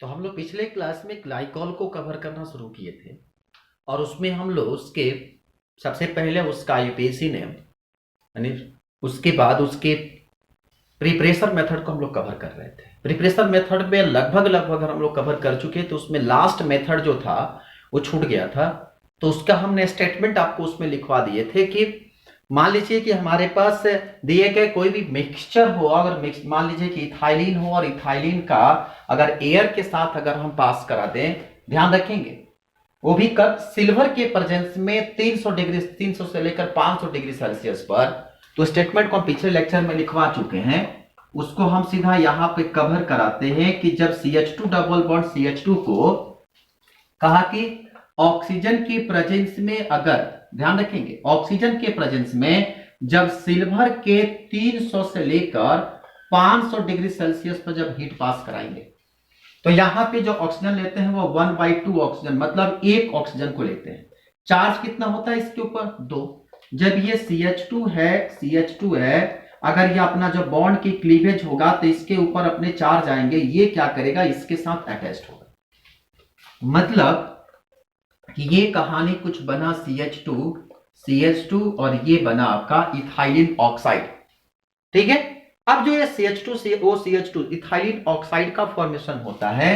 तो हम लोग पिछले क्लास में ग्लाइकॉल को कवर करना शुरू किए थे और उसमें हम लोग उसके सबसे पहले उसका आईयूपीएसी नेम यानी उसके बाद उसके प्रिपरेशन मेथड को हम लोग कवर कर रहे थे। प्रिपरेशन मेथड में लगभग हम लोग कवर कर चुके, तो उसमें लास्ट मेथड जो था वो छूट गया था, तो उसका हमने स्टेटमेंट आपको उसमें लिखवा दिए थे कि मान लीजिए कि हमारे पास दिए गए कोई भी मिक्सचर हो, अगर मान लीजिए कि इथाइलिन हो और इथाइलिन का अगर एयर के साथ अगर हम पास करा दें, ध्यान रखेंगे वो भी कब, सिल्वर के प्रेजेंस में 300 से लेकर 500 डिग्री सेल्सियस पर। तो स्टेटमेंट को हम पिछले लेक्चर में लिखवा चुके हैं, उसको हम सीधा यहां पे कवर कराते हैं कि जब CH2 डबल बॉन्ड CH2 को कहा कि ऑक्सीजन के प्रेजेंस में, अगर ध्यान रखेंगे ऑक्सीजन के प्रेजेंस में जब सिल्वर के 300 से लेकर 500 डिग्री सेल्सियस पर जब हीट पास कराएंगे, तो यहां पे जो ऑक्सीजन लेते हैं वो 1/2 ऑक्सीजन, मतलब एक ऑक्सीजन को लेते हैं। चार्ज कितना होता है इसके ऊपर? 2। जब ये CH2 है, अगर ये अपना जो बॉन्ड की क्लीवेज होगा तो इसके ऊपर अपने चार्ज आएंगे, ये क्या करेगा, इसके साथ अटैच्ड होगा। मतलब कि ये कहानी कुछ बना CH2 और ये बना आपका इथाइलिन ऑक्साइड। ठीक है, अब जो ये CH2 इथाइलिन ऑक्साइड का फॉर्मेशन होता है।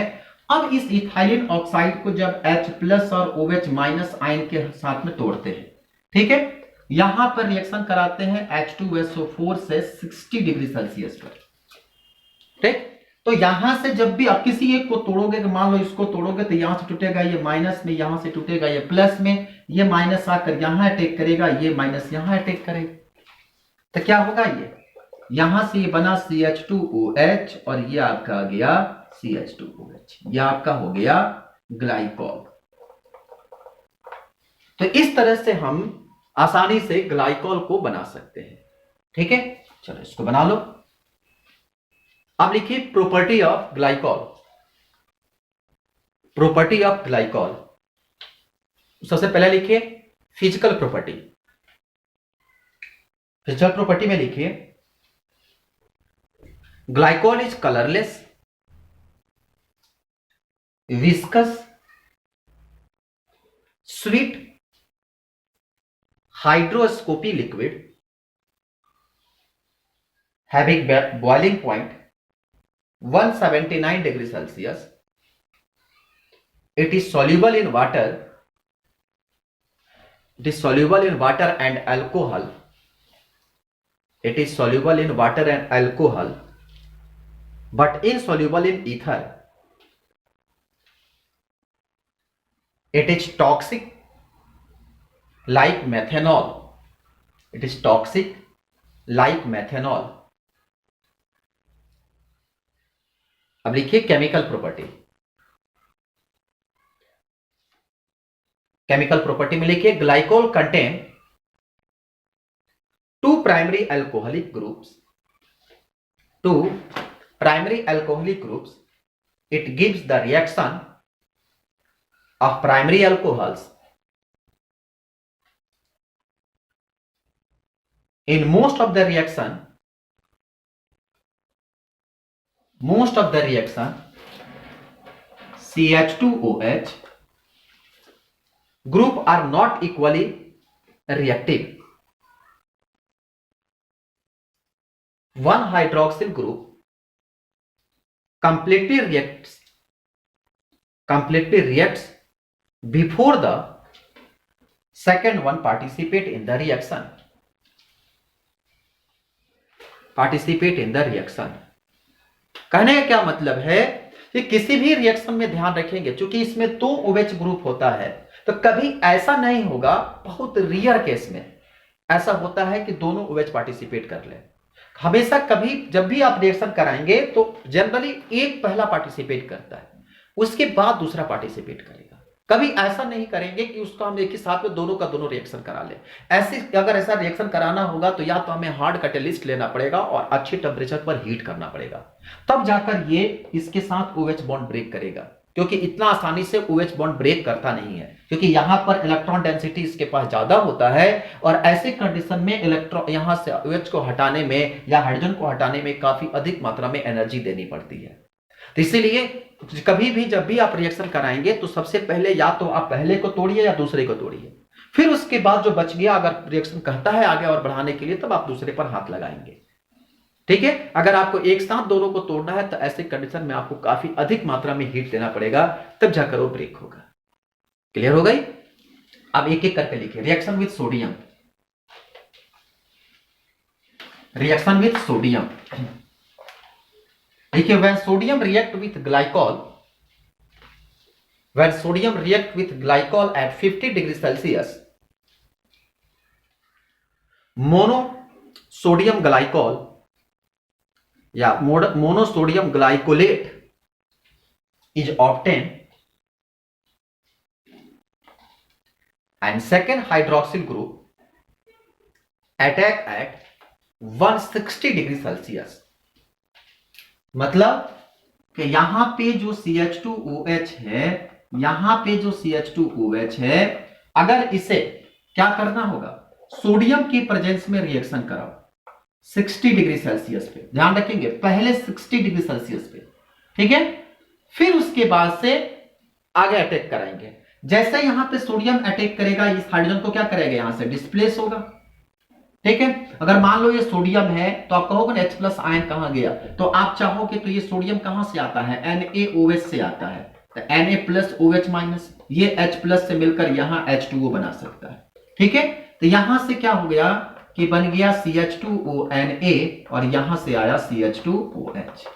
अब इस इथाइलिन ऑक्साइड को जब H+ और OH- आयन के साथ में तोड़ते हैं, ठीक है, यहां पर रिएक्शन कराते हैं H2SO4 से 60 डिग्री सेल्सियस पर। ठीक, तो यहां से जब भी आप किसी एक को तोड़ोगे, मान लो इसको तोड़ोगे तो यहां से टूटेगा ये माइनस में, यहां से टूटेगा ये प्लस में, ये माइनस आकर यहां अटैक करेगा, ये माइनस यहां अटैक करेगा, तो क्या होगा, ये यहां से ये बना CH2OH और ये आपका आ गया CH2OH, ये आपका हो गया ग्लाइकॉल। तो इस तरह से हम आसानी से ग्लाइकॉल को बना सकते हैं। ठीक है, चलो इसको बना लो। अब लिखिए property of glycol. Property of glycol, सबसे पहले लिखिए फिजिकल प्रॉपर्टी। फिजिकल प्रॉपर्टी में लिखिए glycol is colourless, viscous, sweet, hydroscopic liquid, having boiling point 179 degree Celsius. It is soluble in water. It is soluble in water and alcohol. It is soluble in water and alcohol, but insoluble in ether. It is toxic like methanol. It is toxic like methanol. अब लिखिए chemical property. Chemical property में लिखिए glycol contain 2 primary alcoholic groups. 2 primary alcoholic groups. It gives the reaction of primary alcohols. In most of the reaction CH2OH group are not equally reactive. One hydroxyl group completely reacts before the second one participate in the reaction. कहने का क्या मतलब है कि किसी भी reaction में ध्यान रखेंगे, क्योंकि इसमें 2 OH ग्रुप होता है, तो कभी ऐसा नहीं होगा, बहुत रियर केस में ऐसा होता है कि दोनों OH पार्टिसिपेट कर ले। हमेशा कभी जब भी आप रिएक्शन कराएंगे तो जनरली एक पहला पार्टिसिपेट करता है, उसके बाद दूसरा पार्टिसिपेट करेगा। कभी ऐसा नहीं करेंगे कि उसको हम एक ही साथ में दोनों का दोनों रिएक्शन करा ले। अगर ऐसा रिएक्शन कराना होगा तो या तो हमें हार्ड कैटलिस्ट लेना पड़ेगा और अच्छी टेम्परेचर पर हीट करना पड़ेगा, तब जाकर ये इसके साथ OH बॉन्ड ब्रेक करेगा, क्योंकि इतना आसानी से OH बॉन्ड ब्रेक करता नहीं है, क्योंकि यहां पर इलेक्ट्रॉन डेंसिटी इसके पास ज्यादा होता है और ऐसे कंडीशन में इलेक्ट्रॉन यहां से OH को हटाने में या हाइड्रोजन को हटाने में काफी अधिक मात्रा में एनर्जी देनी पड़ती है। तो इसीलिए कभी भी जब भी आप रिएक्शन कराएंगे तो सबसे पहले या तो आप पहले को तोड़िए या दूसरे को तोड़िए, फिर उसके बाद जो बच गया अगर रिएक्शन कहता है आगे और बढ़ाने के लिए तब आप दूसरे पर हाथ लगाएंगे। ठीक है, अगर आपको एक साथ दोनों को तोड़ना है तो ऐसे कंडीशन में आपको काफी अधिक मात्रा में हीट देना पड़ेगा, तब जाकर वो ब्रेक होगा। क्लियर हो गई? अब एक एक करके लिखिए। Reaction with sodium, reaction with sodium. देखिए, when sodium react with glycol, when sodium react with glycol at 50 degree Celsius, monosodium glycol या monosodium glycolate is obtained, and second hydroxyl group attack at 160 degree Celsius। मतलब कि यहां पे जो CH2OH है, यहां पे जो CH2OH है, अगर इसे क्या करना होगा, सोडियम की प्रेजेंस में रिएक्शन कराओ 60 डिग्री सेल्सियस पे, ध्यान रखेंगे पहले 60 डिग्री सेल्सियस पे, ठीक है, फिर उसके बाद से आगे अटैक कराएंगे। जैसे यहां पे सोडियम अटैक करेगा, इस हाइड्रोजन को क्या करेगा, यहां से डिस्प्लेस होगा। ठीक है, अगर मान लो ये सोडियम है तो आप कहोगे ना H+ आयन कहां गया, तो आप चाहोगे तो ये सोडियम कहां से आता है, NaOH से आता है, तो Na+OH-, ये H+ से मिलकर यहां H2O बना सकता है। ठीक है, तो यहां से क्या हो गया कि बन गया CH2ONa और यहां से आया CH2OH।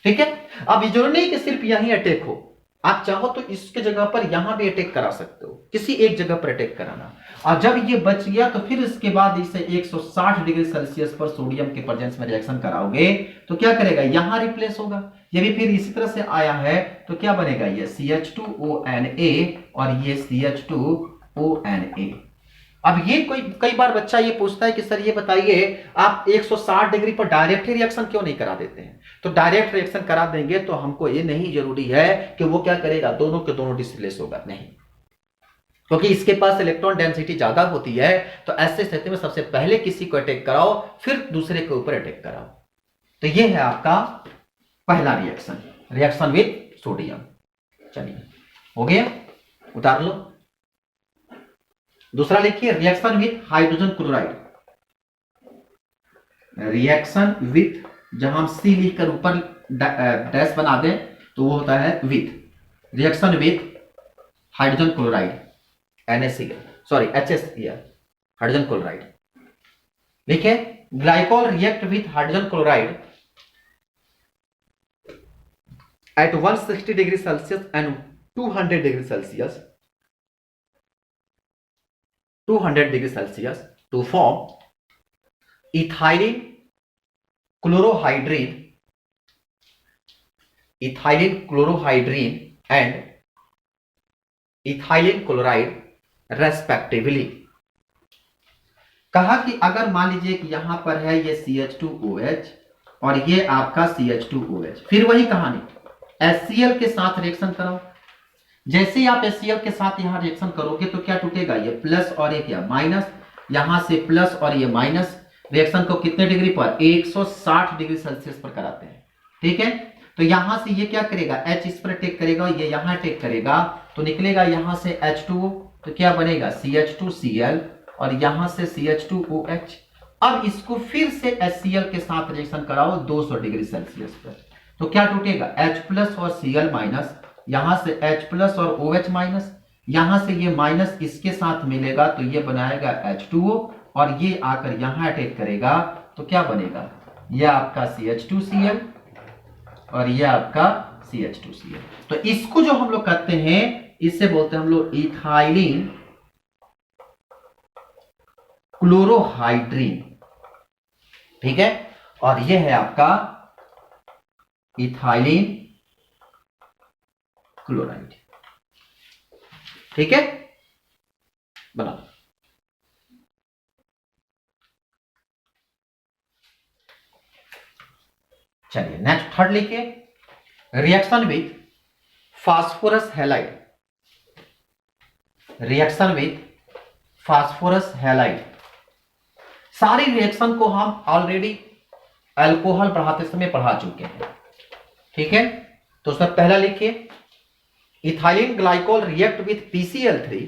ठीक है, अब ये जरूरी नहीं कि सिर्फ यहीं अटैक हो, आप चाहो तो इसके जगह पर यहां भी अटैक करा सकते हो, किसी एक जगह पर अटैक कराना। और जब ये बच गया तो फिर इसके बाद इसे 160 डिग्री सेल्सियस पर सोडियम के प्रेजेंस में रिएक्शन कराओगे तो क्या करेगा, यहां रिप्लेस होगा। ये भी फिर इसी तरह से आया है तो क्या बनेगा, ये CH2ONa और ये CH2ONa। अब ये कई बार बच्चा ये पूछता है कि सर ये बताइए आप 160 डिग्री पर डायरेक्ट ही रिएक्शन क्यों नहीं करा देते हैं। तो डायरेक्ट रिएक्शन करा देंगे तो हमको ये नहीं जरूरी है कि वो क्या करेगा, दोनों के दोनों डिस्प्लेस होगा, नहीं, क्योंकि इसके पास इलेक्ट्रॉन डेंसिटी ज्यादा होती है। तो ऐसे स्थिति में सबसे पहले किसी को अटैक कराओ, फिर दूसरे के ऊपर अटैक कराओ। तो ये है आपका पहला रिएक्शन, रिएक्शन विथ सोडियम। चलिए हो गया, उतार लो। दूसरा लिखिए, reaction with hydrogen chloride. Reaction with, जहां हम सी लिखकर ऊपर डैश बना दें तो वो होता है with. Reaction with hydrogen chloride, NaCl, sorry HCl, hydrogen chloride. देखिए, glycol react with hydrogen chloride at 160 degree Celsius and 200 degree Celsius, 200 degree Celsius to form ethylene chlorohydrine, ethylene chlorohydrine and ethylene chloride respectively. कहा कि अगर मान लीजिए कि यहां पर है ये CH2OH और ये आपका CH2OH, फिर वही कहानी HCl के साथ रिएक्शन कराओ। जैसे ही आप HCl के साथ यहां रिएक्शन करोगे तो क्या टूटेगा, ये प्लस और एक या माइनस, यहां से प्लस और ये माइनस। रिएक्शन को कितने डिग्री पर, 160 डिग्री सेल्सियस पर कराते हैं। ठीक है, तो यहां से ये क्या करेगा, H इस पर अटैक करेगा, ये यहां अटैक करेगा, तो निकलेगा यहां से H2O, तो क्या बनेगा CH2Cl और यहां से CH2OH। अब इसको फिर से HCl के साथ रिएक्शन कराओ 200 डिग्री सेल्सियस पर, तो क्या टूटेगा, H+ और Cl-, यहां से H+ और OH-, यहां से ये माइनस इसके साथ मिलेगा तो ये बनाएगा H2O और ये आकर यहां अटैक करेगा तो क्या बनेगा, ये आपका CH2Cl और ये आपका CH2Cl। तो इसको जो हम लोग करते हैं इससे बोलते हैं हम लोग इथाइलिन क्लोरोहाइड्रीन। ठीक है, और ये है आपका इथाइलिन क्लोराइड। ठीक है, बना। चलिए नेक्स्ट थर्ड लिखिए, reaction with phosphorus halide. Reaction with phosphorus halide. सारी रिएक्शन को हम ऑलरेडी अल्कोहल पढ़ाते समय पढ़ा चुके हैं। ठीक है, तो सर पहला लिखिए, ethylene glycol react with PCl3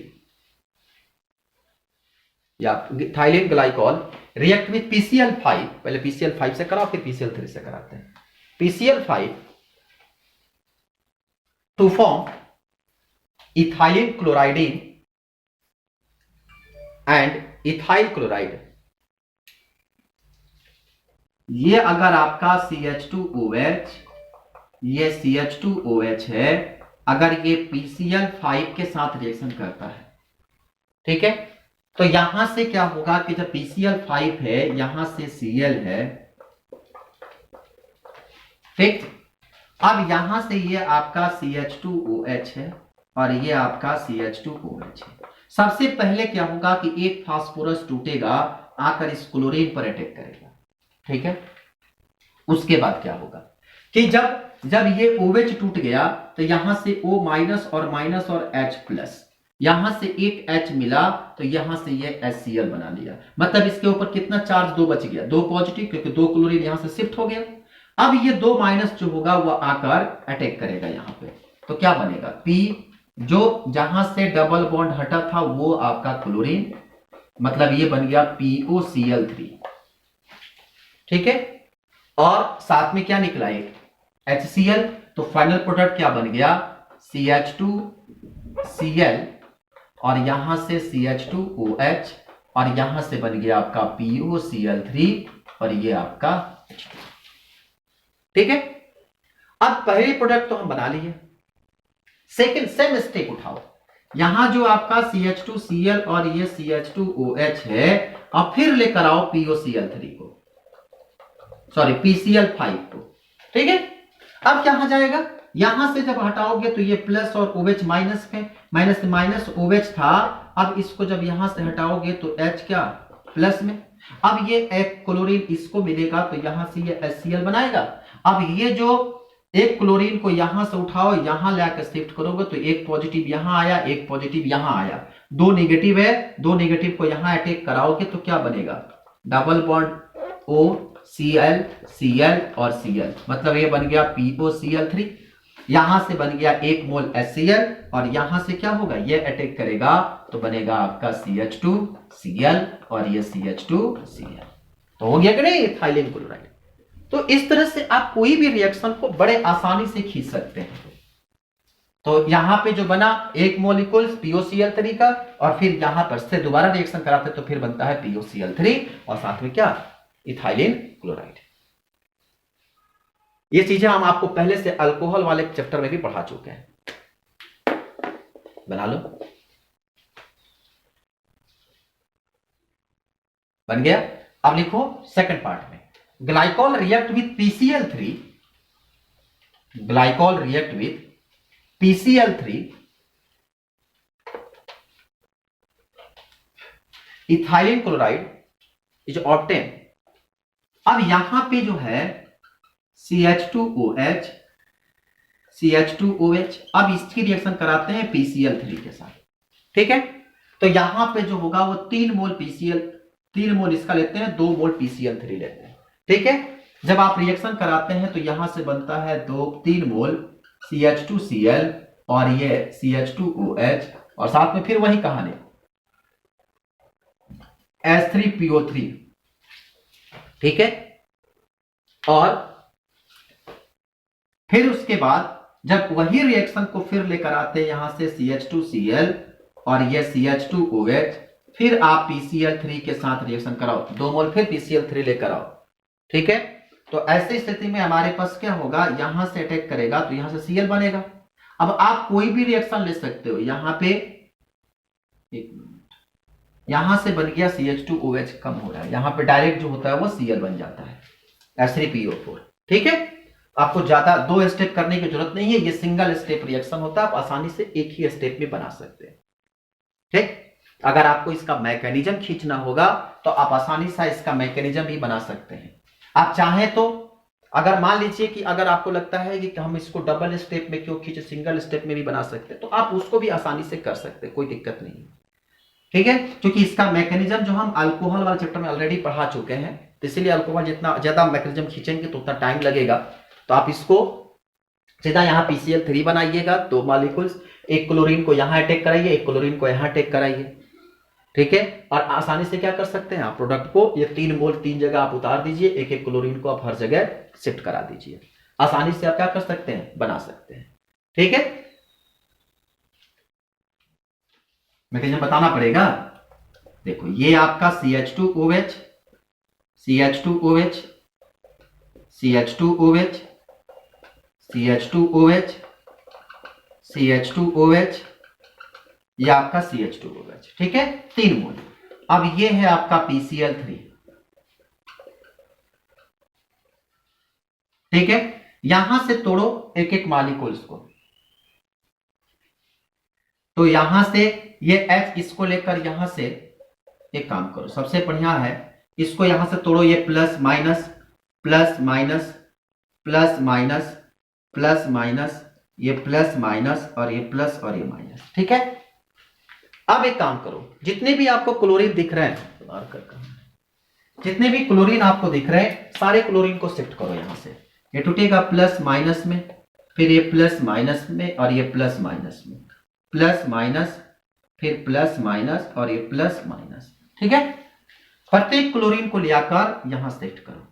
या ethylene glycol react with PCl5, पहले PCl5 से कराओ फिर PCl3 से कराते हैं। PCl5 to form ethylene chloridine and ethyl chloride. ये अगर आपका CH2OH, ये CH2OH है, अगर ये PCl5 के साथ रिएक्शन करता है, ठीक है, तो यहां से क्या होगा कि जब PCl5 है, यहां से Cl है, ठीक, अब यहां से ये आपका CH2OH है और ये आपका CH2OH है। सबसे पहले क्या होगा कि एक फास्फोरस टूटेगा, आकर इस क्लोरीन पर अटैक करेगा, ठीक है। उसके बाद क्या होगा कि जब ये OH टूट गया तो यहां से O माइनस और H प्लस, यहां से एक H मिला तो यहां से ये HCl बना लिया। मतलब इसके ऊपर कितना चार्ज, 2 बच गया, 2 पॉजिटिव, क्योंकि 2 क्लोरीन यहां से शिफ्ट हो गया। अब ये 2 माइनस जो होगा वो आकर अटैक करेगा यहां पे, तो क्या बनेगा, P, जो जहां से डबल बॉन्ड हटा था वो आपका क्लोरीन, मतलब ये बन गया POCl3, ठीक है। और साथ में क्या निकला, एक HCl, तो फाइनल प्रोडक्ट क्या बन गया, CH2Cl और यहां से CH2OH और यहां से बन गया आपका POCl3 और ये आपका, ठीक है। अब पहले प्रोडक्ट तो हम बना लिए, सेकंड सेम स्टेप उठाओ, यहां जो आपका CH2Cl और ये CH2OH है, अब फिर लेकर आओ POCl3 को, सॉरी PCl5 को, ठीक है। अब क्या जाएगा, यहां से जब हटाओगे तो ये प्लस और OH माइनस में, माइनस माइनस OH था, अब इसको जब यहां से हटाओगे तो H क्या प्लस में, अब ये एक क्लोरीन इसको मिलेगा तो यहां से ये HCl बनाएगा। अब ये जो एक क्लोरीन को यहां से उठाओ, यहां लाकर शिफ्ट करोगे तो एक पॉजिटिव यहां आया, एक पॉजिटिव यहां आया, 2 नेगेटिव है, 2 नेगेटिव को यहां अटैक कराओगे तो क्या बनेगा, double bond O Cl Cl और Cl, मतलब ये बन गया POCl3, यहां से बन गया 1 मोल HCl और यहां से क्या होगा, ये अटैक करेगा तो बनेगा आपका CH2Cl और ये CH2Cl, तो हो गया कि नहीं इथाइलिन क्लोराइड। तो इस तरह से आप कोई भी रिएक्शन को बड़े आसानी से खींच सकते हैं। तो यहां पे जो बना 1 मोलिक्यूल POCl3 का, और फिर यहां पर से दोबारा रिएक्शन कराते तो फिर बनता है POCl3 और साथ में क्या, इथाइलिन क्लोराइड। ये चीजें हम आपको पहले से अल्कोहल वाले चैप्टर में भी पढ़ा चुके हैं, बना लो, बन गया। अब लिखो सेकंड पार्ट में, glycol react with PCl3, glycol react with PCl3 ethylene chloride is obtain. अब यहां पे जो है CH2OH CH2OH, अब इसकी रिएक्शन कराते हैं PCl3 के साथ, ठीक है। तो यहां पे जो होगा वो 3 मोल तीन मोल इसका लेते हैं, 2 मोल PCl3 लेते हैं, ठीक है। जब आप रिएक्शन कराते हैं तो यहां से बनता है 3 मोल CH2Cl और ये CH2OH और साथ में फिर वही कहानी H3PO3, ठीक है। और फिर उसके बाद जब वही रिएक्शन को फिर लेकर आते हैं यहां से CH2Cl और ये CH2OH, फिर आप PCl3 के साथ रिएक्शन कराओ, 2 मोल फिर PCl3 लेकर आओ, ठीक है। तो ऐसी स्थिति में हमारे पास क्या होगा, यहां से अटैक करेगा तो यहां से Cl बनेगा। अब आप कोई भी रिएक्शन ले सकते हो, यहां पे एक मिनट, यहां से बन गया CH2OH कम हो रहा है, यहां पे डायरेक्ट जो होता है वो Cl बन जाता है H3PO4, ठीक है। आपको ज्यादा 2 स्टेप करने की जरूरत नहीं है, ये सिंगल स्टेप रिएक्शन होता है, आप आसानी से एक ही स्टेप में बना सकते हैं, ठीक। अगर आपको इसका मैकेनिज्म खींचना होगा तो आप आसानी से इसका मैकेनिज्म भी बना सकते हैं। आप चाहें तो अगर मान लीजिए कि अगर आपको लगता है कि हम इसको डबल स्टेप में क्यों खींचे, सिंगल स्टेप में भी बना सकते हैं, तो आप उसको भी आसानी से कर सकते हैं, कोई दिक्कत नहीं, ठीक है। क्योंकि इसका मैकेनिज्म जो हम अल्कोहल वाले चैप्टर में ऑलरेडी पढ़ा चुके हैं, तो इसीलिए अल्कोहल जितना ज्यादा मैकेनिज्म खींचेंगे तो उतना टाइम लगेगा, तो आप इसको सीधा यहाँ PCl3 बनाइएगा, 2 मॉलिक्यूल्स, एक क्लोरीन को यहाँ अटैक कराइए, एक क्लोरीन को यहाँ अटैक कराइए, ठीक है। और आसानी से क्या कर सकते हैं आप, प्रोडक्ट को ये 3 मोल 3 जगह आप उतार दीजिए, एक एक क्लोरीन को आप हर जगह शिफ्ट करा दीजिए, आसानी से आप क्या कर सकते हैं, बना सकते हैं, ठीक है। मैं कहीं बताना पड़ेगा, देखो ये आपका CH2OH, CH2OH, CH2OH, CH2OH, CH2OH, ये आपका CH2OH, ठीक है, 3 मोल। अब ये है आपका PCl3, ठीक है। यहां से तोड़ो एक एक मॉलिक्यूल्स को, तो यहां से ये H इसको लेकर यहां से एक काम करो, सबसे बढ़िया है इसको यहां से तोड़ो, ये plus minus plus minus plus minus plus minus, ये प्लस माइनस और ये प्लस और ये माइनस, ठीक है। अब एक काम करो, जितने भी आपको क्लोरीन दिख रहे हैं, जितने भी क्लोरीन आपको दिख रहे हैं, सारे क्लोरीन को शिफ्ट करो यहां से, ये टूटेगा प्लस माइनस में, फिर ये प्लस माइनस में और ये प्लस माइनस में, प्लस माइनस फिर प्लस माइनस और ये प्लस माइनस, ठीक है। प्रत्येक क्लोरीन को लेकर यहां शिफ्ट करो।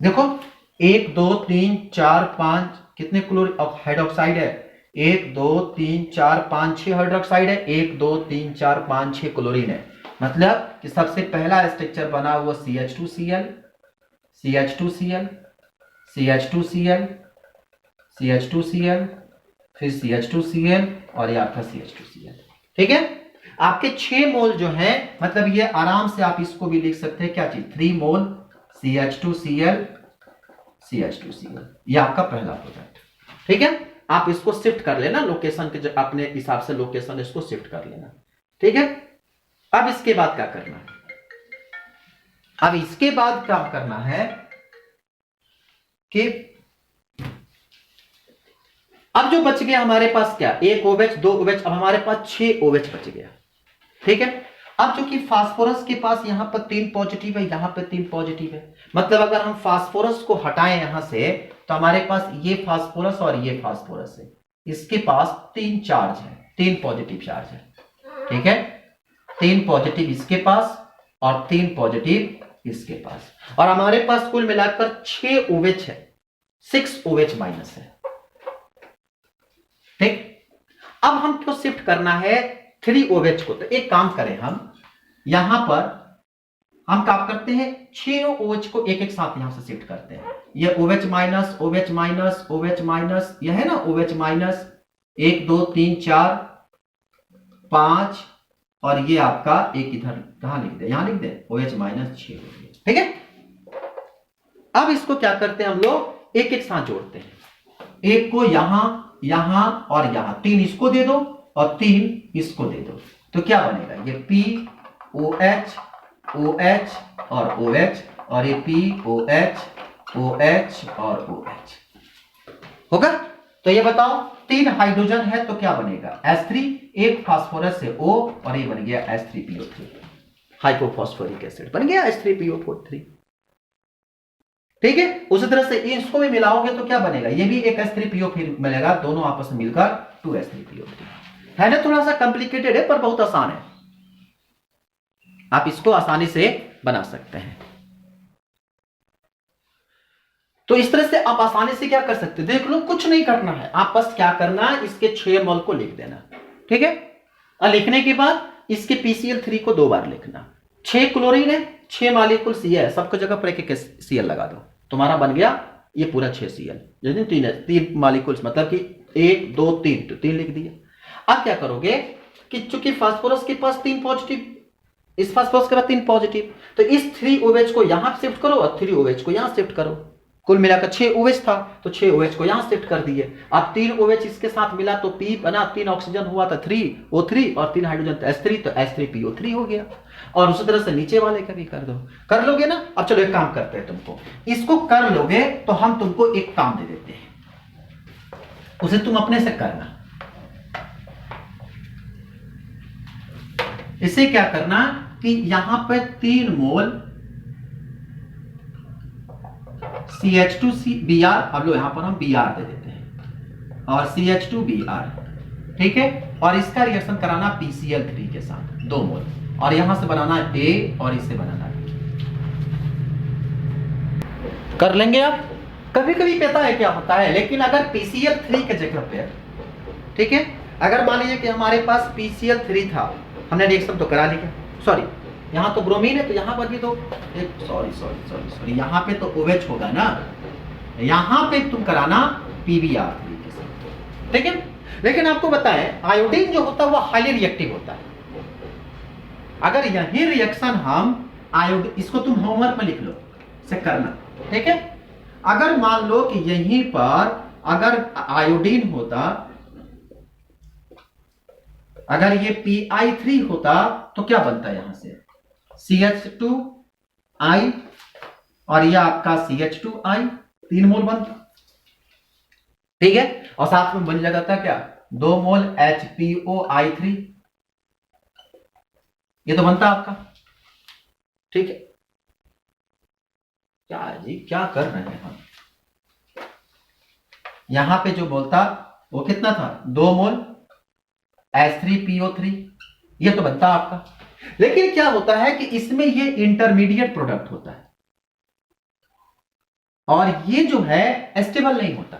देखो 1 2 3 4 5 कितने क्लोरीन हाइड्रोक्साइड है, 1 2 3 4 5 6 हाइड्रोक्साइड है, 1 2 3 4 5 6 क्लोरीन है। मतलब कि सबसे पहला स्ट्रक्चर बना हुआ CH2Cl, CH2Cl, CH2Cl, CH2Cl, फिर CH2Cl और ये आपका CH2Cl, ठीक है। आपके 6 मोल जो है, मतलब ये आराम से आप इसको भी लिख सकते हैं क्या चीज, 3 मोल CH2Cl, CH2Cl, ये आपका पहला प्रोडक्ट, ठीक है। आप इसको शिफ्ट कर लेना लोकेशन के, अपने हिसाब से लोकेशन इसको शिफ्ट कर लेना, ठीक है। अब इसके बाद क्या करना है, अब इसके बाद क्या करना है कि अब जो बच गया हमारे पास क्या, 1 OH 2 OH, अब हमारे पास 6 OH बच गया, ठीक है। अब चूंकि फास्फोरस के पास यहां पर 3 पॉजिटिव है, यहां पर 3 पॉजिटिव है, मतलब अगर हम फास्फोरस को हटाएं यहां से, तो हमारे पास ये फास्फोरस और ये फास्फोरस है, इसके पास 3 चार्ज है, 3 पॉजिटिव चार्ज है, ठीक है। 3 पॉजिटिव इसके पास और 3 पॉजिटिव इसके पास, और हमारे पास कुल मिलाकर 6 OH है, 6 OH माइनस है, ठीक। अब हमको शिफ्ट करना है 3 OH को, तो एक काम करें, हम यहां पर हम काम करते हैं, 6 OH को एक एक साथ यहां से शिफ्ट करते हैं, ये OH minus OH minus OH minus, यह है ना OH माइनस, 1 2 3 4 5, और ये आपका एक इधर कहां लिख दे, यहां लिख दे OH माइनस 6, ठीक है। अब इसको क्या करते हैं हम लोग, एक एक साथ जोड़ते हैं, एक को यहां यहां और यहां, 3 इसको दे दो और 3 इसको दे दो, तो क्या बनेगा, ये POH OH और OH, और ये POH OH और OH होगा। तो ये बताओ 3 हाइड्रोजन है तो क्या बनेगा, H3, एक फास्फोरस से O, और ये बन गया H3PO3, हाइपोफॉस्फोरिक एसिड बन गया H3PO3, ठीक है। उसी तरह से इसको भी मिलाओगे तो क्या बनेगा, ये भी एक H3PO फिर मिलेगा, दोनों आपस में मिलकर 2H3PO3 है ना। थोड़ा सा कॉम्प्लिकेटेड है पर बहुत आसान है, आप इसको आसानी से बना सकते हैं। तो इस तरह से आप आसानी से क्या कर सकते हैं, देख लो, कुछ नहीं करना है, आप बस क्या करना है, इसके 6 मोल को लिख देना, ठीक है। और लिखने के बाद इसके PCl3 को 2 बार लिखना, 6 क्लोरीन है, 6 मॉलिक्यूल Cl है, सबको जगह पर एक Cl लगा दो, तुम्हारा बन गया ये पूरा 6 Cl, जैसे 3 मॉलिक्यूल्स, मतलब कि 1 2 3, तो 3 लिख दिया। अब क्या करोगे कि चूंकि फास्फोरस के पास 3 पॉजिटिव, इस फास्फोरस के बाद 3 पॉजिटिव, तो इस 3 OH को यहां शिफ्ट करो और 3 OH को यहां शिफ्ट करो, कुल मिलाकर 6 OH था, तो 6 OH को यहां शिफ्ट कर दिए। अब 3 OH इसके साथ मिला तो P बना, 3 ऑक्सीजन हुआ था 3O3, और 3 हाइड्रोजन तो H3, तो H3PO3 हो गया। और उसी तरह से नीचे वाले का भी कर दो। कर लोगे ना? अब चलो एक काम करते हैं, तुमको इसको कर लोगे तो हम तुमको एक काम दे देते हैं, उसे तुम अपने से करना। इसे क्या करना कि यहां पे 3 मोल CH2Br, अब लो यहां पर हम Br दे देते हैं, और CH2Br, ठीक है। और इसका रिएक्शन कराना PCl3 के साथ 2 मोल, और यहां से बनाना A और इसे बनाना B। कर लेंगे आप? कभी कभी पता है क्या होता है, लेकिन अगर PCl3 के जगह पे, ठीक है, अगर मान लीजिए कि हमारे पास PCl3 था, हमने रिएक्शन तो करा लिया, सॉरी यहां तो ब्रोमीन है तो यहां पर भी तो सॉरी यहां पे तो OH होगा ना, यहां पे तुम कराना PbR3 के साथ, ठीक है। लेकिन आपको बताएं आयोडीन जो होता है वो हाईली रिएक्टिव होता है। अगर यही रिएक्शन हम आयोडीन, इसको तुम होमवर्क में लिख लो से करना, ठीक है। अगर मान लो कि यहीं पर अगर आयोडीन होता, अगर ये Pi3 होता तो क्या बनता है, यहां से CH2I और ये आपका CH2I, 3 मोल बनता, ठीक है। और साथ में बन जाता क्या, 2 मोल HPOI3, ये तो बनता आपका, ठीक है। क्या जी क्या कर रहे हैं हम, यहां पे जो बोलता वो कितना था, 2 मोल H3PO3, ये तो बनता आपका। लेकिन क्या होता है कि इसमें ये इंटरमीडिएट प्रोडक्ट होता है, और ये जो है स्टेबल नहीं होता।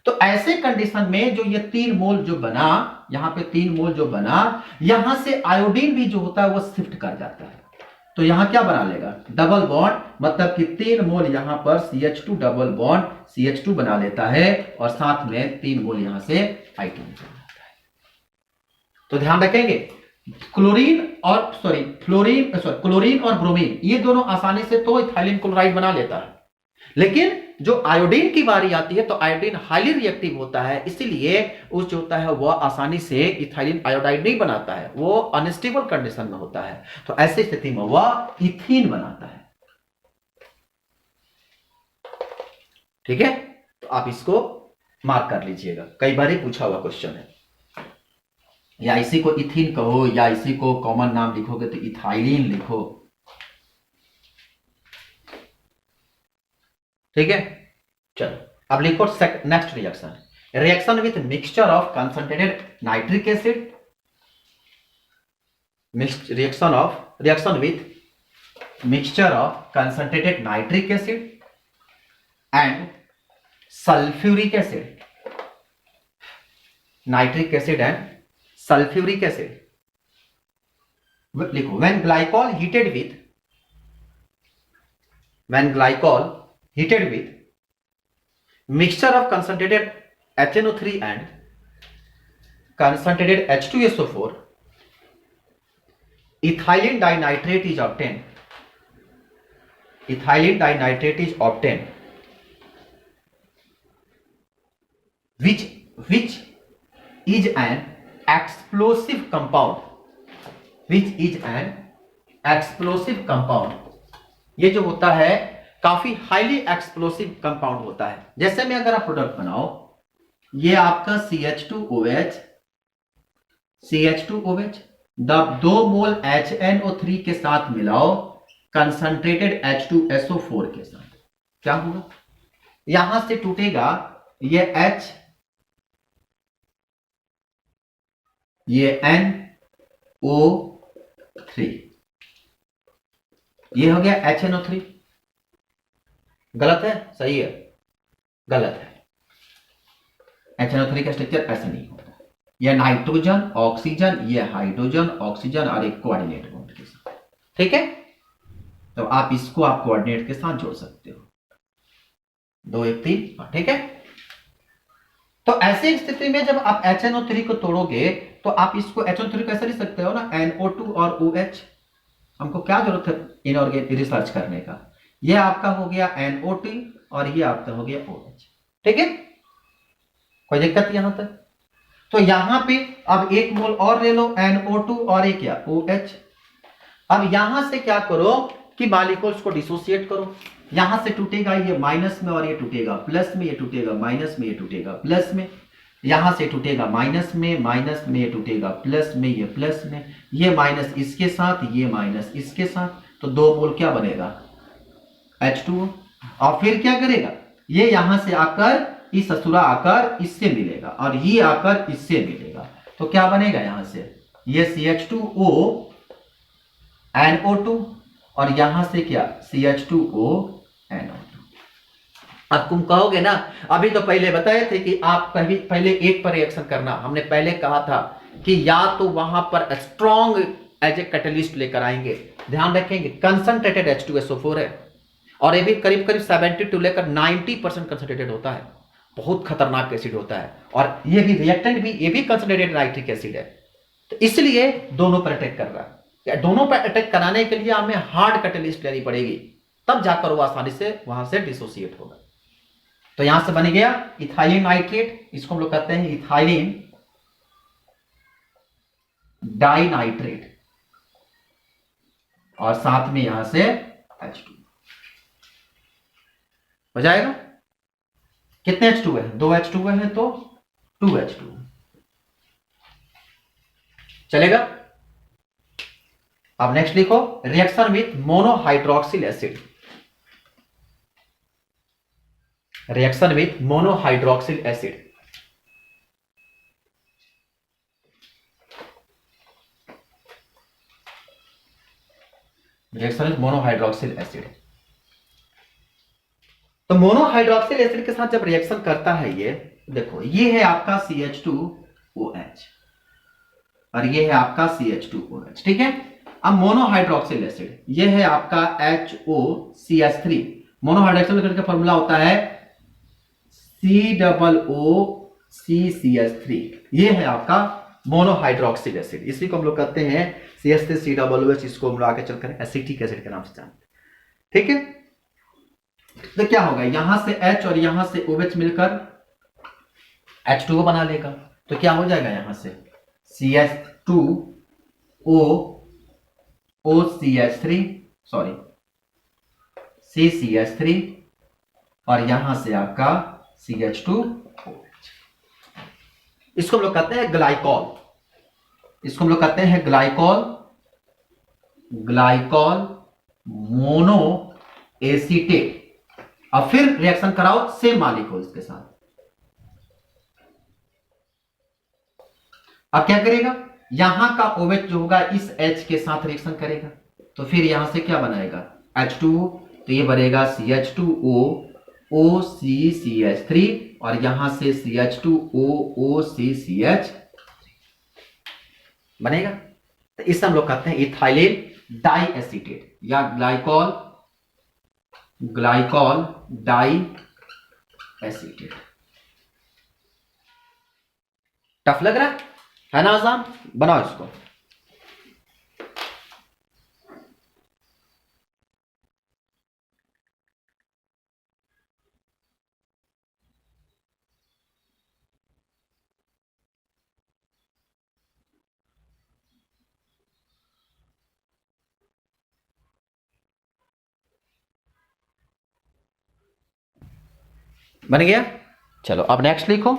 तो ऐसे कंडीशन में जो ये 3 मोल जो बना, यहां पे 3 मोल जो बना, यहां से आयोडीन भी जो होता है वो शिफ्ट कर जाता है, तो यहां क्या बना लेगा, डबल बॉन्ड, मतलब कि 3 मोल यहां पर CH2 डबल बॉन्ड CH2 बना लेता है, और साथ में 3 मोल यहां से I2 निकल जाता है। तो ध्यान रखेंगे, क्लोरीन और ब्रोमीन ये दोनों आसानी से तो इथाइलिन क्लोराइड बना लेता है, लेकिन जो आयोडीन की बारी आती है तो आयोडीन हाईली रिएक्टिव होता है, इसीलिए उस जो होता है वह आसानी से इथाइलिन आयोडाइड नहीं बनाता है, वो अनस्टेबल कंडीशन में होता है, तो ऐसी स्थिति में वह इथीन बनाता है, ठीक है। तो आप इसको मार्क कर लीजिएगा, कई बार ही पूछा हुआ क्वेश्चन है। या इसी को इथीन कहो, या इसी को कॉमन नाम लिखोगे तो इथाइलिन लिखो, ठीक है। चलो अब लिखो next reaction, reaction with mixture of concentrated nitric acid, reaction with mixture of concentrated nitric acid and sulphuric acid, nitric acid and sulphuric acid. लिखो when glycol heated with mixture of concentrated HNO3 and concentrated H2SO4, ethylene dinitrate is obtained. Ethylene dinitrate is obtained, which is an explosive compound. Which is an explosive compound. ये जो होता है काफी highly explosive compound होता है। जैसे में अगर आप प्रोडक्ट बनाओ, ये आपका CH2OH 2 मोल HNO3 के साथ मिलाओ कंसंट्रेटेड H2SO4 के साथ, क्या होगा, यहां से टूटेगा ये H, ये NO3, ये हो गया HNO3। गलत है, सही है, गलत है। HNO3 का स्ट्रक्चर ऐसा नहीं होता, यह नाइट्रोजन ऑक्सीजन, यह हाइड्रोजन ऑक्सीजन और एक कोऑर्डिनेट बॉन्ड के साथ, ठीक है। तो आप इसको आप कोऑर्डिनेट के साथ जोड़ सकते हो, 2 1 3, ठीक है। तो ऐसी स्थिति में जब आप HNO3 को तोड़ोगे तो आप इसको HNO3 कैसे लिख सकते हो ना, NO2 और OH। हमको क्या जरूरत है इनऑर्गेनिक रिसर्च करने का, ये आपका हो गया NO2 और ये आपका हो गया OH, ठीक है। कोई दिक्कत यहां तक? तो यहां पे अब 1 मोल और ले लो NO2 और ये क्या OH, अब यहां से क्या करो कि मालिक्यूल्स को डिसोसिएट करो। यहां से टूटेगा ये माइनस में, और ये टूटेगा प्लस में, ये टूटेगा माइनस में, ये टूटेगा प्लस में, यहां से टूटेगा माइनस में, माइनस में ये टूटेगा प्लस में, ये प्लस में, ये माइनस इसके साथ, ये माइनस इसके साथ, तो 2 मोल क्या बनेगा H2O। और फिर क्या करेगा, ये यहां से आकर इस ससुरा आकर इससे मिलेगा, और ये आकर इससे मिलेगा, तो क्या बनेगा यहां से, ये CH2O NO2, और यहां से क्या CH2O NO2। अब तुम कहोगे ना अभी तो पहले बताए थे कि आप पहले एक पर रिएक्शन करना। हमने पहले कहा था कि या तो वहां पर स्ट्रॉन्ग एज ए कैटलिस्ट लेकर आएंगे, ध्यान रखेंगे कंसंट्रेटेड H2SO4 है, और ये भी करीब करीब 70 टू लेकर 90% कंसंट्रेटेड होता है, बहुत खतरनाक एसिड होता है, और ये भी रिएक्टेंट भी, ये भी कंसंट्रेटेड नाइट्रिक एसिड है, तो इसलिए दोनों पर अटैक कर रहा है। दोनों पर अटैक कराने के लिए हमें हार्ड कैटलिस्ट लेनी पड़ेगी, तब जाकर वो आसानी से वहां से डिसोसिएट होगा। तो यहां से बन गया इथाइलिन नाइट्रेट, इसको हम लोग कहते हैं इथाइलिन डाइनाइट्रेट, और साथ में यहां से H2 हो जाएगा। कितने H2 है, 2 H2 है, तो 2 H2 चलेगा। अब नेक्स्ट लिखो reaction with monohydroxyl acid, reaction with monohydroxyl acid. Reaction with monohydroxyl acid, तो मोनोहाइड्रोक्सिल एसिड के साथ जब रिएक्शन करता है, ये देखो ये है आपका CH2OH, और ये है आपका CH2OH, ठीक है। अब मोनोहाइड्रोक्सिल एसिड, ये है आपका HOCH3। मोनोहाइड्रोक्सिल एसिड का फॉर्मूला होता है COOCCH3, ये है आपका मोनोहाइड्रोक्सिल एसिड। इसी को हम लोग कहते हैं CH3COOH, इसको हम लोग आगे चलकर एसिटिक एसिड के नाम से जानते हैं, ठीक है। तो क्या होगा, यहां से H और यहां से OH मिलकर H2O बना लेगा, तो क्या हो जाएगा यहां से CH2OCH3, सॉरी CCH3, और यहां से आपका CH2OH। इसको हम लोग कहते हैं ग्लाइकॉल, इसको हम लोग कहते हैं ग्लाइकॉल, ग्लाइकॉल मोनो एसीटेट। अब फिर रिएक्शन कराओ सेम मॉलिक्यूल्स के साथ। अब क्या करेगा, यहां का OH जो होगा इस H के साथ रिएक्शन करेगा, तो फिर यहां से क्या बनाएगा H2O, तो ये बनेगा CH2O OCCH3, और यहां से CH2O OCCH बनेगा। तो इसे हम लोग कहते हैं इथाइलिन डाई एसीटेट, या glycol, glycol diacetate. Tough लग रहा है ना आसान, बनाओ इसको। बन गया, चलो अब नेक्स्ट लिखो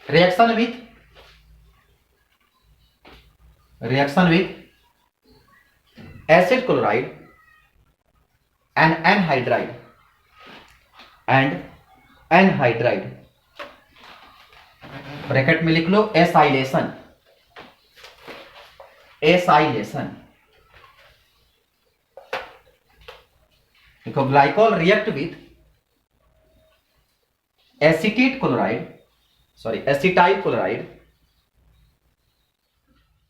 reaction with acid chloride and anhydride, bracket में लिख लो एसाइलेशन, देखो glycol react with acetyl chloride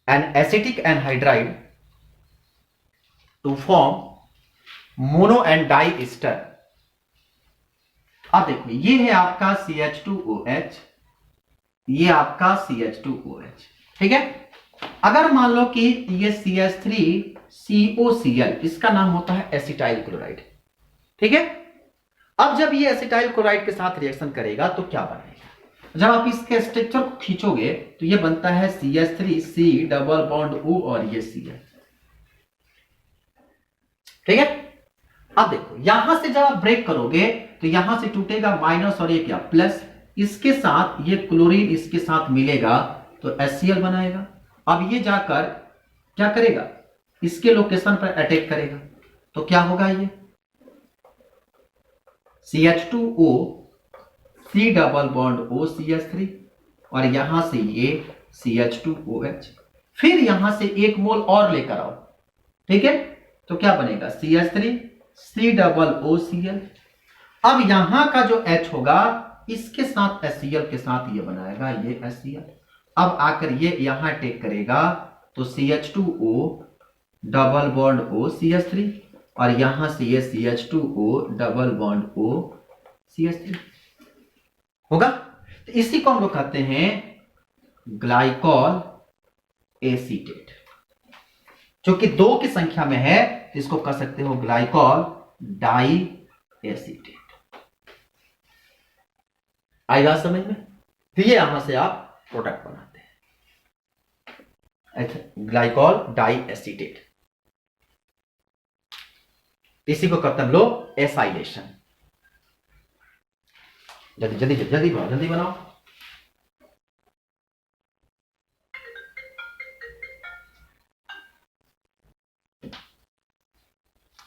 and acetic anhydride to form mono and diester। अब देखो ये है आपका CH2OH, ये आपका CH2OH, ठीक है। अगर मान लो कि ये CH3COCl, इसका नाम होता है एसिटाइल क्लोराइड, ठीक है। अब जब ये एसिटाइल क्लोराइड के साथ रिएक्शन करेगा तो क्या बनेगा, जब आप इसके स्ट्रक्चर को खींचोगे तो ये बनता है CH3C डबल बॉन्ड O और ये CH, ठीक है। अब देखो यहां से जब आप ब्रेक करोगे तो यहां से टूटेगा माइनस और ये क्या प्लस, इसके साथ ये क्लोरीन इसके साथ मिलेगा तो HCl बनाएगा। अब ये जाकर क्या करेगा, इसके लोकेशन पर अटैक करेगा तो क्या होगा, ये CH2O C double bond O CH3 और यहां से ये CH2OH, फिर यहां से एक मोल और लेकर आओ, ठीक है, तो क्या बनेगा CH3 C डबल OCl। अब यहां का जो H होगा इसके साथ HCl के साथ ये बनाएगा ये HCl। अब आकर ये यहां अटैक करेगा तो CH2O double bond O CH3 और यहां से ये CH2O double bond O CH3 होगा। तो इसी को हम लोग कहते हैं ग्लाइकॉल एसीटेट, जो कि 2 की संख्या में है तो इसको कह सकते हो ग्लाइकॉल डाई एसीटेट। आई बात समझ में? तो ये यहां से आप प्रोडक्ट बनाते हैं ग्लाइकॉल डाई एसीटेट, इसी को कहते हैं हम लोग एसाइलेशन। जल्दी जल्दी जल्दी बनाओ, जल्दी बनाओ।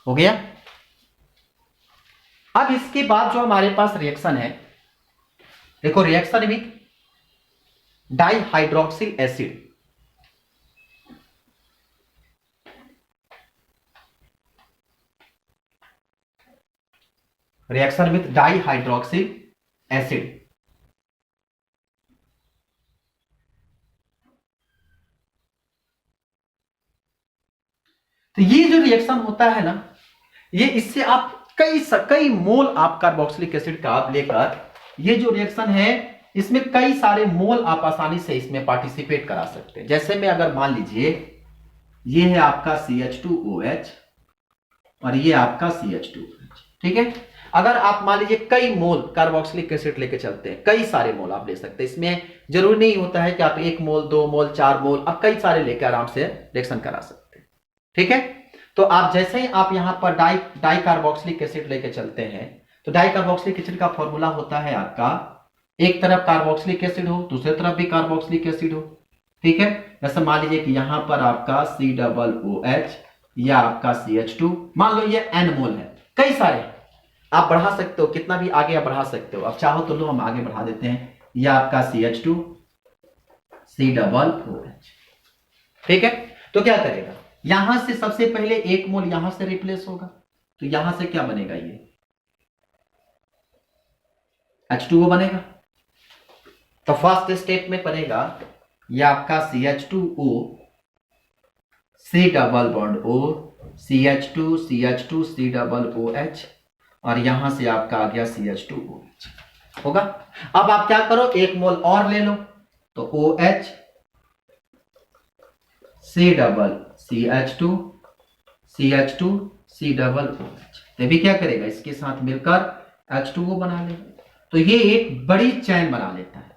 हो गया। अब इसके बाद जो हमारे पास रिएक्शन है, देखो reaction with dihydroxyl acid, reaction with dihydroxyl acid. तो ये जो रिएक्शन होता है ना, ये इससे आप कई मोल आप कार्बोक्सिलिक एसिड का आप लेकर, ये जो रिएक्शन है इसमें कई सारे मोल आप आसानी से इसमें पार्टिसिपेट करा सकते हैं। जैसे में अगर मान लीजिए ये है आपका CH2OH और ये आपका CH2OH, ठीक है। अगर आप मान लीजिए कई मोल कार्बोक्सिलिक एसिड लेके चलते हैं, कई सारे मोल आप ले सकते हैं, इसमें जरूरी नहीं होता है कि आप 1 मोल 2 मोल 4 मोल, आप कई सारे लेकर आराम से रिएक्शन करा सकते हैं, ठीक है। तो आप जैसे ही आप यहां पर डाई कार्बोक्सिलिक एसिड लेके चलते हैं तो डाई कार्बोक्सिलिक एसिड का फॉर्मूला होता है आपका, एक तरफ कार्बोक्सिलिक एसिड हो दूसरे तरफ भी कार्बोक्सिलिक एसिड हो, ठीक है। जैसे मान लीजिए कि यहां पर आपका COOH या आपका CH2, मान लो ये N मोल है, कई सारे आप बढ़ा सकते हो, कितना भी आगे आप बढ़ा सकते हो, अब चाहो तो लो हम आगे बढ़ा देते हैं, यह आपका CH2 COOH, ठीक है। तो क्या करेगा, यहां से सबसे पहले 1 मोल यहां से रिप्लेस होगा तो यहां से क्या बनेगा, ये H2O बनेगा। तो फर्स्ट स्टेप में बनेगा ये आपका CH2O C double bond O CH2 C double OH और यहां से आपका आ गया CH2OH होगा। अब आप क्या करो, 1 मोल और ले लो तो OH C double CH2 C double OH, ये भी क्या करेगा, इसके साथ मिलकर H2O बना लेगा। तो ये एक बड़ी चैन बना लेता है।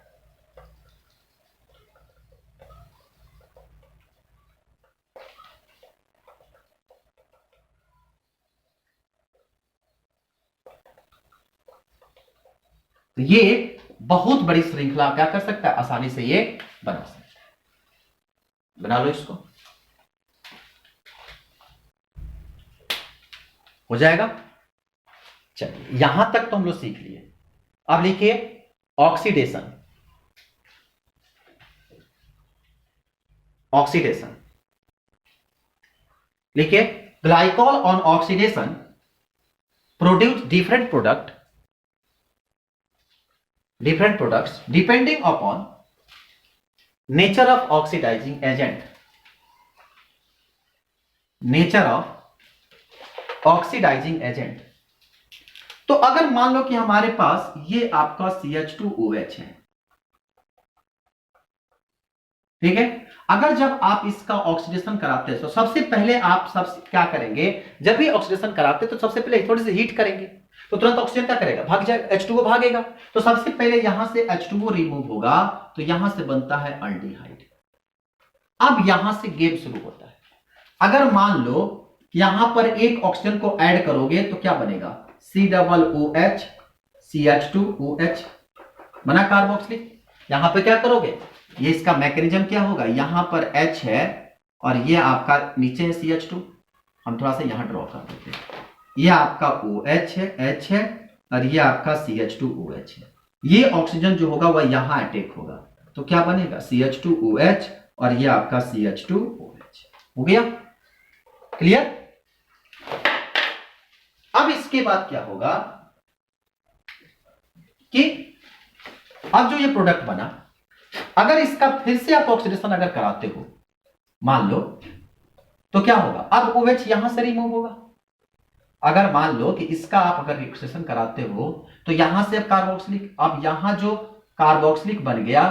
तो ये बहुत बड़ी श्रृंखला क्या कर सकता है, आसानी से ये बना सकता है। बना लो इसको, हो जाएगा। चलिए यहां तक तो हम लोग सीख लिए। अब लिखिए ऑक्सीडेशन, ऑक्सीडेशन लिखिए, glycol on oxidation produce different products depending upon nature of oxidizing agent, nature of oxidizing agent। तो अगर मान लो कि हमारे पास ये आपका CH2OH है, ठीक है। अगर जब आप इसका ऑक्सीडेशन कराते हैं तो सबसे पहले आप क्या करेंगे, जब भी ऑक्सीडेशन कराते हैं तो सबसे पहले थोड़ी सी हीट करेंगे तो तुरंत ऑक्सीजन क्या करेगा, भाग जाएगा, H2O भागेगा। तो सबसे पहले यहां से H2O रिमूव होगा तो यहां से बनता है अल्डिहाइड। अब यहां से गेम शुरू होता है। अगर मान लो कि यहां पर एक ऑक्सीजन को ऐड करोगे तो क्या बनेगा, COOH CH2OH बना कार्बोक्सिलिक। यहां पे क्या करोगे, ये इसका मैकेनिज्म क्या होगा, यहां पर H है और ये आपका नीचे है CH2, हम थोड़ा सा यहां ड्रॉ कर देते हैं, ये आपका OH है, H है और ये आपका CH2OH है। ये ऑक्सीजन जो होगा वह यहां अटैक होगा तो क्या बनेगा CH2OH और ये आपका CH2OH हो गया। क्लियर। अब इसके बाद क्या होगा कि अब जो ये प्रोडक्ट बना, अगर इसका फिर से आप ऑक्सीडेशन अगर कराते हो मान लो तो क्या होगा, अब OH यहां से रिमूव होगा। अगर मान लो कि इसका आप अगर रिएक्शन कराते हो तो यहां से अब कार्बोक्सिलिक, अब यहां जो कार्बोक्सिलिक बन गया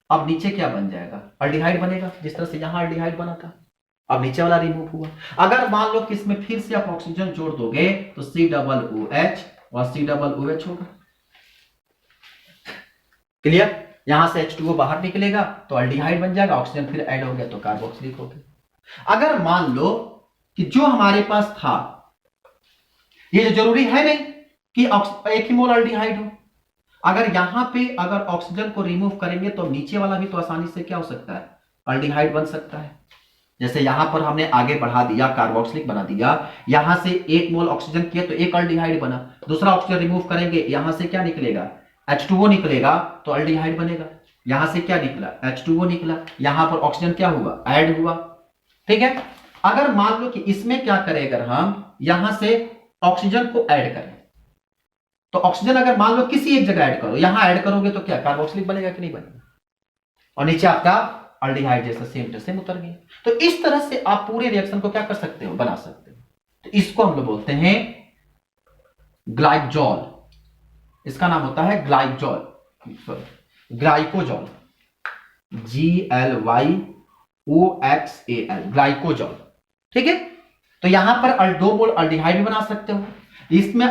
अब नीचे क्या बन जाएगा, अल्डिहाइड बनेगा, जिस तरह से यहां अल्डिहाइड बना था अब नीचे वाला रिमूव हुआ। अगर मान लो कि इसमें फिर से आप ऑक्सीजन जोड़ दोगे तो COOH और COOH होगा। क्लियर। यहां से H2O बाहर निकलेगा तो अल्डिहाइड बन जाएगा, ऑक्सीजन फिर ऐड हो गया तो कार्बोक्सिलिक हो गया। अगर मान लो कि जो हमारे पास था, ये जरूरी है नहीं कि एक ही मोल अल्डिहाइड हो, अगर यहां पे अगर ऑक्सीजन को रिमूव करेंगे तो नीचे वाला भी तो आसानी से क्या हो सकता है, अल्डिहाइड बन सकता है। जैसे यहां पर हमने आगे बढ़ा दिया, कार्बोक्सिलिक बना दिया, यहां से एक मोल ऑक्सीजन किया तो एक अल्डिहाइड बना, दूसरा ऑक्सीजन रिमूव करेंगे यहां से क्या निकलेगा, H2O निकलेगा तो अल्डिहाइड बनेगा। यहां से क्या निकला, H2O निकला, यहां पर ऑक्सीजन क्या हुआ, ऐड हुआ। ठीक है। अगर मान लो कि इसमें क्या करें, अगर हम यहां से ऑक्सीजन को ऐड करें तो ऑक्सीजन अगर मान लो किसी एक जगह ऐड करो, यहां ऐड करोगे तो क्या कार्बोक्सिलिक बनेगा कि नहीं बनेगा, और नीचे आपका अल्डिहाइड जैसा सेम टू सेम उतर गया। तो इस तरह से आप पूरे रिएक्शन को क्या कर सकते हो, बना सकते हो। तो इसको हम लोग बोलते हैं ग्लाइकोजॉल, इसका नाम होता है ग्लाइकोजॉल, ग्लाइकोजॉल, GLYOXAL, ग्लाइकोजॉल। ठीक है। तो यहां पर 2 मोल अल्डिहाइड भी बना सकते हो, इसमें